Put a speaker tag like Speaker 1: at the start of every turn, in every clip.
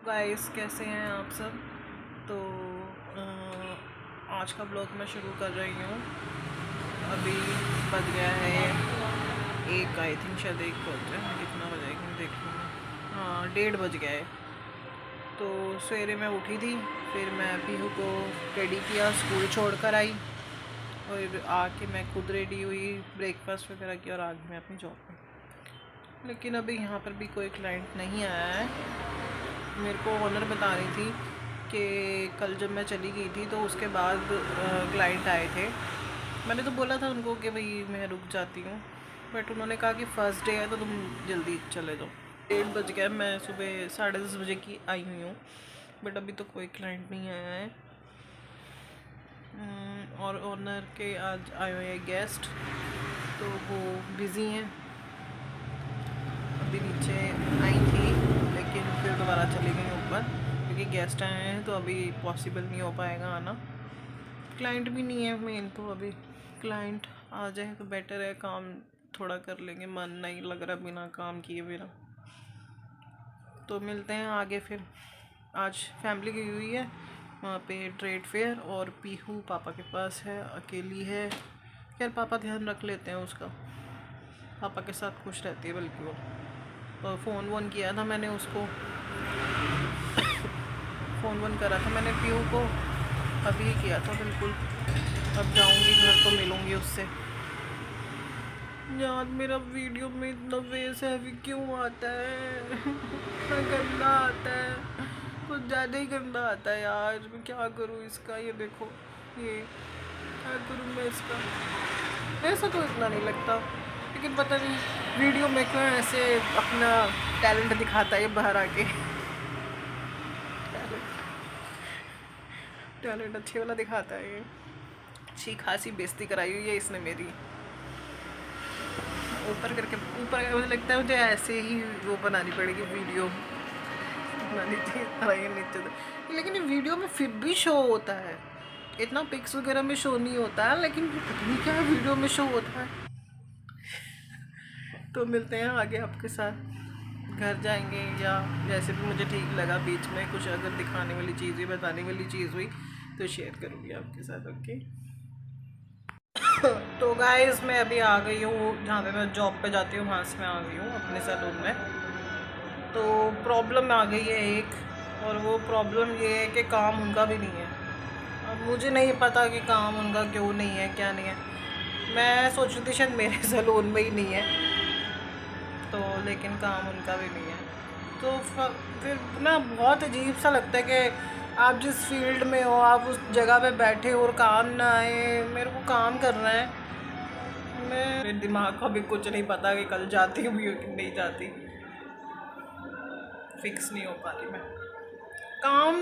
Speaker 1: Guys कैसे हैं आप सब। तो आज का ब्लॉग मैं शुरू कर रही हूँ। अभी बज गया है एक, आई थिंक शायद एक बज रहा है, कितना बजेगा देखूँ। हाँ 1:30 बज गया है। तो सवेरे मैं उठी थी, फिर मैं पीहू को रेडी किया, स्कूल छोड़ कर आई और आके मैं खुद रेडी हुई, ब्रेकफास्ट वगैरह किया और आगे मैं अपनी जॉब पे। लेकिन अभी यहाँ पर भी कोई क्लाइंट नहीं आया है। मेरे को ओनर बता रही थी कि कल जब मैं चली गई थी तो उसके बाद क्लाइंट आए थे। मैंने तो बोला था उनको कि भाई मैं रुक जाती हूँ, बट उन्होंने कहा कि फ़र्स्ट डे है तो तुम जल्दी चले जाओ। 1:30 बज गया, मैं सुबह 10:30 बजे की आई हुई हूँ, बट अभी तो कोई क्लाइंट नहीं आया है। और ओनर के आज आए हुए हैं गेस्ट, तो वो बिज़ी हैं। अभी नीचे आई थी लेकिन फिर दोबारा चली गई ऊपर, क्योंकि गेस्ट आए हैं तो अभी पॉसिबल नहीं हो पाएगा आना। क्लाइंट भी नहीं है मेन, तो अभी क्लाइंट आ जाए तो बेटर है, काम थोड़ा कर लेंगे, मन नहीं लग रहा बिना काम किए मेरा। तो मिलते हैं आगे फिर। आज फैमिली गई हुई है वहाँ पे ट्रेड फेयर, और पीहू पापा के पास है, अकेली है। खैर पापा ध्यान रख लेते हैं उसका, पापा के साथ खुश रहती है बल्कि वो। तो फ़ोन वोन किया था मैंने उसको, फ़ोन वोन करा था मैंने पीहू को, अभी किया था बिल्कुल। अब जाऊंगी घर तो मिलूंगी उससे। यार मेरा वीडियो में इतना फेस हैवी क्यों आता है? इतना गंदा आता है, कुछ ज़्यादा ही गंदा आता है यार। मैं क्या करूँ इसका, ये देखो, ये क्या करूँ मैं इसका। ऐसा तो इतना नहीं लगता, लेकिन पता नहीं वीडियो में क्यों ऐसे अपना टैलेंट दिखाता है ये बाहर आके। टैलेंट अच्छे वाला दिखाता है ये। अच्छी खासी बेइज्जती कराई हुई है इसने मेरी, ऊपर करके ऊपर। मुझे लगता है मुझे ऐसे ही वो बनानी पड़ेगी वीडियो, बनानी चाहिए नीचे तो। लेकिन ये वीडियो में फिर भी शो होता है, इतना पिक्स वगैरह में शो नहीं होता है, लेकिन पता नहीं क्या वीडियो में शो होता है। तो मिलते हैं आगे आपके साथ, घर जाएंगे या जैसे भी मुझे ठीक लगा। बीच में कुछ अगर दिखाने वाली चीज़ हुई, बताने वाली चीज़ हुई तो शेयर करूँगी आपके साथ। ओके। तो गाइस मैं अभी आ गई हूँ जहाँ पे मैं जॉब पे जाती हूँ, वहाँ से मैं आ गई हूँ अपने सैलून में। तो प्रॉब्लम आ गई है एक, और वो प्रॉब्लम ये है कि काम उनका भी नहीं है। अब मुझे नहीं पता कि काम उनका क्यों नहीं है, क्या नहीं है। मैं सोच रही थी शायद मेरे सैलून में ही नहीं है, तो लेकिन काम उनका भी नहीं है। तो फिर ना बहुत अजीब सा लगता है कि आप जिस फील्ड में हो, आप उस जगह पे बैठे हो और काम ना आए। मेरे को काम करना है, मेरे दिमाग को अभी कुछ नहीं पता कि कल जाती हूँ कि नहीं जाती, फिक्स नहीं हो पा रही मैं। काम,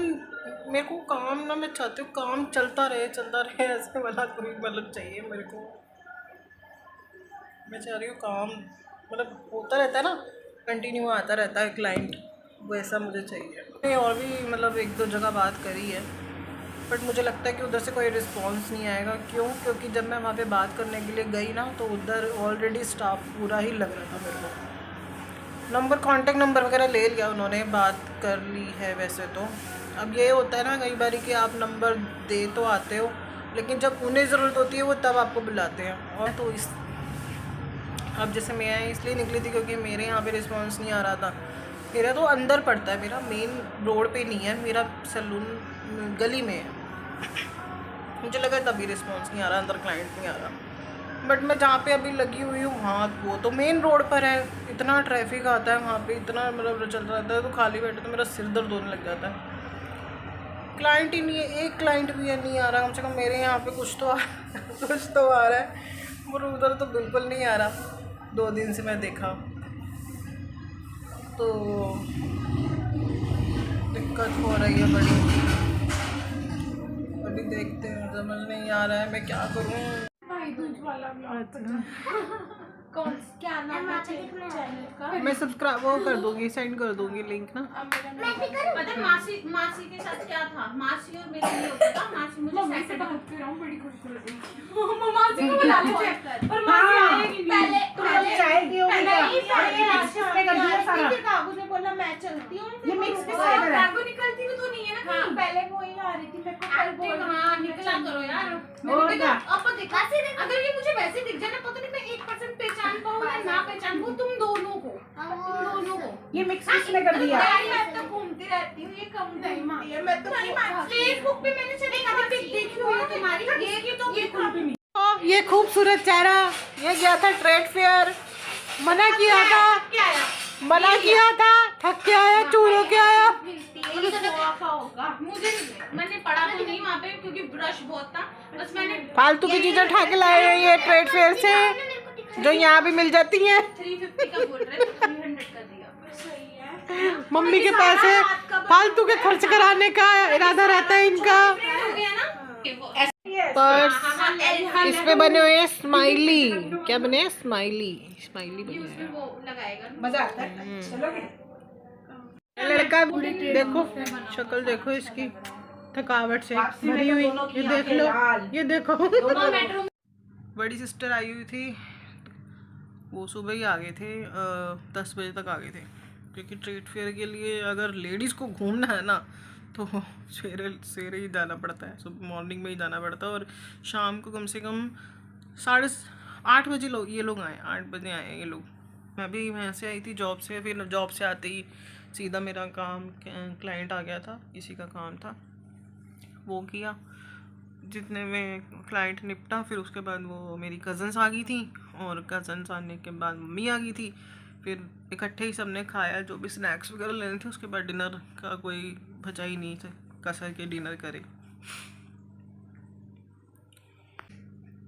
Speaker 1: मेरे को काम ना, मैं चाहती हूँ काम चलता रहे ऐसे वाला कोई मतलब चाहिए मेरे को। मैं चाह रही हूँ काम मतलब होता रहता है ना, कंटिन्यू आता रहता है क्लाइंट, वैसा मुझे चाहिए। मैंने और भी मतलब 1-2 जगह बात करी है, बट मुझे लगता है कि उधर से कोई रिस्पांस नहीं आएगा। क्यों? क्योंकि जब मैं वहाँ पे बात करने के लिए गई ना, तो उधर ऑलरेडी स्टाफ पूरा ही लग रहा था मेरे को। कांटेक्ट नंबर वगैरह ले लिया उन्होंने, बात कर ली है वैसे तो। अब ये होता है ना कई बार कि आप नंबर दे तो आते हो, लेकिन जब उन्हें ज़रूरत होती है वो तब आपको बुलाते हैं। और तो इस अब जैसे मैं इसलिए निकली थी क्योंकि मेरे यहाँ पे रिस्पांस नहीं आ रहा था। मेरा तो अंदर पड़ता है, मेरा मेन रोड पे नहीं है, मेरा सैलून गली में है। मुझे लगा तभी रिस्पांस नहीं आ रहा, अंदर क्लाइंट नहीं आ रहा। बट मैं जहाँ पे अभी लगी हुई हूँ वहाँ, वो तो मेन रोड पर है, इतना ट्रैफिक आता है वहाँ पे, इतना मतलब चल रहता है। तो खाली बैठे तो मेरा सिर दर्द होने लग जाता है। क्लाइंट ही नहीं है, एक क्लाइंट भी है नहीं आ रहा। कम से कम मेरे यहाँ पे कुछ तो कुछ तो आ रहा है, और उधर तो बिल्कुल नहीं आ रहा। 2 दिन से मैं देखा, तो दिक्कत हो रही है बड़ी। अभी देखते हैं, समझ नहीं आ रहा है मैं क्या करूँ।
Speaker 2: कौन क्या नाम है चैनल का?
Speaker 1: मैं सब्सक्राइब वो कर दूंगी, सेंड कर दूंगी लिंक ना।
Speaker 2: पता है मासी के साथ क्या था? मासी और मेरे लिए होता था। मासी मुझे से बात कर रहा हूँ, बड़ी खुश हो रही है। मासी को बुला लो, पर मासी आएगी नहीं। पहले चाय पियोगी क्या? पहले आशीष ने कर दिया सारा। बोला मैं चलती हूँ।
Speaker 3: ये मिक्स के साथ है।
Speaker 2: कार्गो निकलती भी तो नहीं है ना कहीं। पहले वो ही आ रही थी मेरे को कल बोल। हाँ निकला करो यार।
Speaker 3: और क्या?
Speaker 2: अब देखा अगर ये मुझे वैसे दिख जाए ना पता नहीं मैं 1% पहचान पाऊँ या ना पहचान पाऊँ तुम दोनों को।
Speaker 3: ये मिक्स किसने कर दिया?
Speaker 2: मैं तो घूमती रहती हूँ ये कम टाइम आती है। मैं तो फेसबुक पे मैंने चली पिक देखी हुई है तुम्हारी।
Speaker 1: ये खूबसूरत चेहरा ये गया था ट्रेड फेयर, मना किया था, थक के आया, चूरो के आया।
Speaker 2: मुझे मैंने पढ़ा तो नहीं वहाँ पे क्योंकि रश बहुत था। बस मैंने
Speaker 1: फालतू की चीजें उठा के लाए हैं ये ट्रेड फेयर से जो यहाँ भी मिल जाती हैं।
Speaker 2: 350 का बोल रहे थे 300 कर दिया। सही है।
Speaker 1: मम्मी के पैसे फालतू के खर्च कराने का इरादा रहता है इनका।
Speaker 2: हो गया ना
Speaker 1: पर्स इस पे बने हुए हैं स्माइली। क्या बने हैं? स्माइली बने हैं।
Speaker 2: वो लगाएगा
Speaker 3: मजा आता है। चलोगे?
Speaker 1: लड़का देखो शक्ल देखो इसकी थकावट से भरी हुई। ये देख लो, ये देखो। बड़ी सिस्टर आई हुई थी, वो सुबह ही आ गए थे, 10 बजे तक आ गए थे क्योंकि ट्रेड फेयर के लिए अगर लेडीज़ को घूमना है ना तो सवेरे ही जाना पड़ता है, सुबह मॉर्निंग में ही जाना पड़ता है। और शाम को कम से कम 8:30 बजे ये लोग आए, 8 बजे आए ये लोग। मैं भी वहाँ से आई थी जॉब से, फिर जॉब से आते ही सीधा मेरा काम क्लाइंट आ गया था, किसी का काम था वो किया, जितने में क्लाइंट निपटा। फिर उसके बाद वो मेरी कज़न्स आ गई थी और कज़न्स आने के बाद मम्मी आ गई थी। फिर इकट्ठे ही सबने खाया जो भी स्नैक्स वगैरह लेने थे। उसके बाद डिनर का कोई बचा ही नहीं था, कसर के डिनर करे।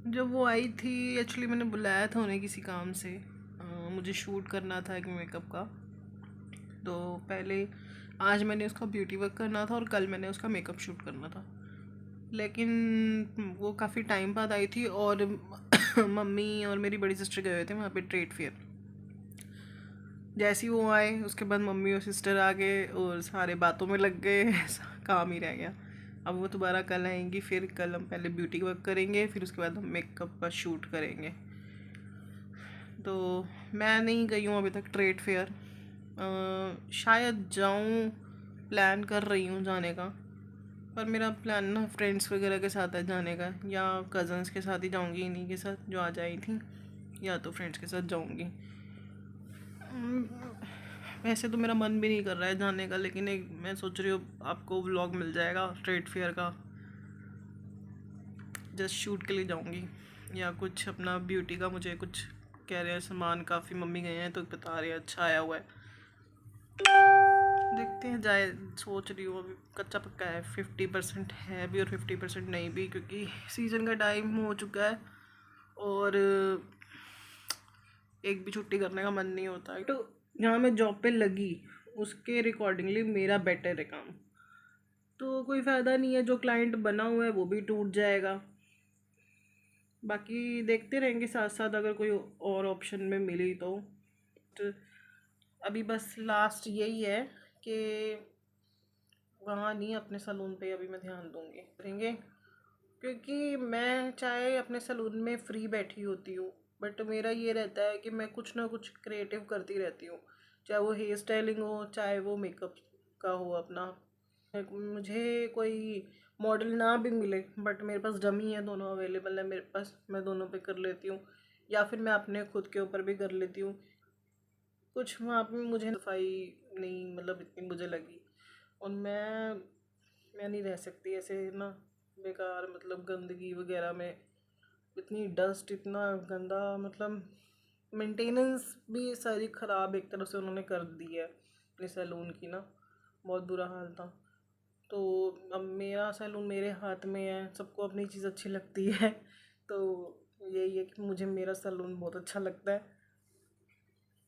Speaker 1: जब वो आई थी एक्चुअली मैंने बुलाया था उन्हें किसी काम से, मुझे शूट करना था एक मेकअप का। तो पहले आज मैंने उसका ब्यूटी वर्क करना था और कल मैंने उसका मेकअप शूट करना था, लेकिन वो काफ़ी टाइम बाद आई थी और मम्मी और मेरी बड़ी सिस्टर गए हुए थे वहाँ पे ट्रेड फेयर। जैसे ही वो आए उसके बाद मम्मी और सिस्टर आ गए और सारे बातों में लग गए, काम ही रह गया। अब वो दोबारा कल आएंगी, फिर कल हम पहले ब्यूटी वर्क करेंगे, फिर उसके बाद हम मेकअप का शूट करेंगे। तो मैं नहीं गई हूँ अभी तक ट्रेड फेयर, शायद जाऊँ, प्लान कर रही हूँ जाने का, पर मेरा प्लान ना फ्रेंड्स वगैरह के साथ है जाने का, या कज़न्स के साथ ही जाऊँगी इन्हीं के साथ जो आज आई थी, या तो फ्रेंड्स के साथ जाऊँगी। वैसे तो मेरा मन भी नहीं कर रहा है जाने का, लेकिन एक मैं सोच रही हूँ आपको व्लॉग मिल जाएगा ट्रेड फेयर का, जस्ट शूट के लिए जाऊँगी, या कुछ अपना ब्यूटी का मुझे कुछ कह रहे हैं सामान काफ़ी मम्मी गए हैं तो बता रहे हैं अच्छा आया हुआ है, देखते हैं जाए। सोच रही हूँ अभी कच्चा पक्का है, 50% है भी और 50% नहीं भी, क्योंकि सीज़न का टाइम हो चुका है और एक भी छुट्टी करने का मन नहीं होता है। तो जहाँ मैं जॉब पे लगी उसके रिकॉर्डिंगली मेरा बेटर है काम, तो कोई फ़ायदा नहीं है, जो क्लाइंट बना हुआ है वो भी टूट जाएगा। बाकी देखते रहेंगे साथ साथ अगर कोई और ऑप्शन में मिली तो अभी बस लास्ट यही है कि वहाँ नहीं, अपने सलून पे अभी मैं ध्यान दूँगी, क्योंकि मैं चाहे अपने सलून में फ्री बैठी होती हूँ, बट मेरा ये रहता है कि मैं कुछ ना कुछ क्रिएटिव करती रहती हूँ, चाहे वो हेयर स्टाइलिंग हो चाहे वो मेकअप का हो अपना। मुझे कोई मॉडल ना भी मिले बट मेरे पास डमी है, दोनों अवेलेबल है मेरे पास, मैं दोनों पे कर लेती हूँ, या फिर मैं अपने खुद के ऊपर भी कर लेती हूँ। कुछ वहाँ पे मुझे सफाई नहीं मतलब इतनी मुझे लगी, और मैं नहीं रह सकती ऐसे ना बेकार, मतलब गंदगी वगैरह में, इतनी डस्ट, इतना गंदा, मतलब मेंटेनेंस भी सारी ख़राब एक तरह से उन्होंने कर दी है अपने सैलून की ना, बहुत बुरा हाल था। तो अब मेरा सैलून मेरे हाथ में है, सबको अपनी चीज़ अच्छी लगती है, तो यही है कि मुझे मेरा सैलून बहुत अच्छा लगता है,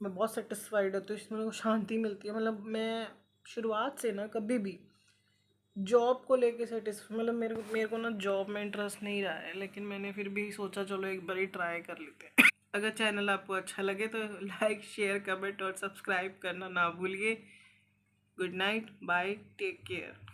Speaker 1: मैं बहुत सेटिस्फाइड होती हूँ, इसमें मेरे को शांति मिलती है। मतलब मैं शुरुआत से ना कभी भी जॉब को लेके मतलब मेरे को ना जॉब में इंटरेस्ट नहीं रहा है, लेकिन मैंने फिर भी सोचा चलो एक बार ही ट्राई कर लेते हैं। अगर चैनल आपको अच्छा लगे तो लाइक शेयर कमेंट और सब्सक्राइब करना ना भूलिए। Good night, bye, take care.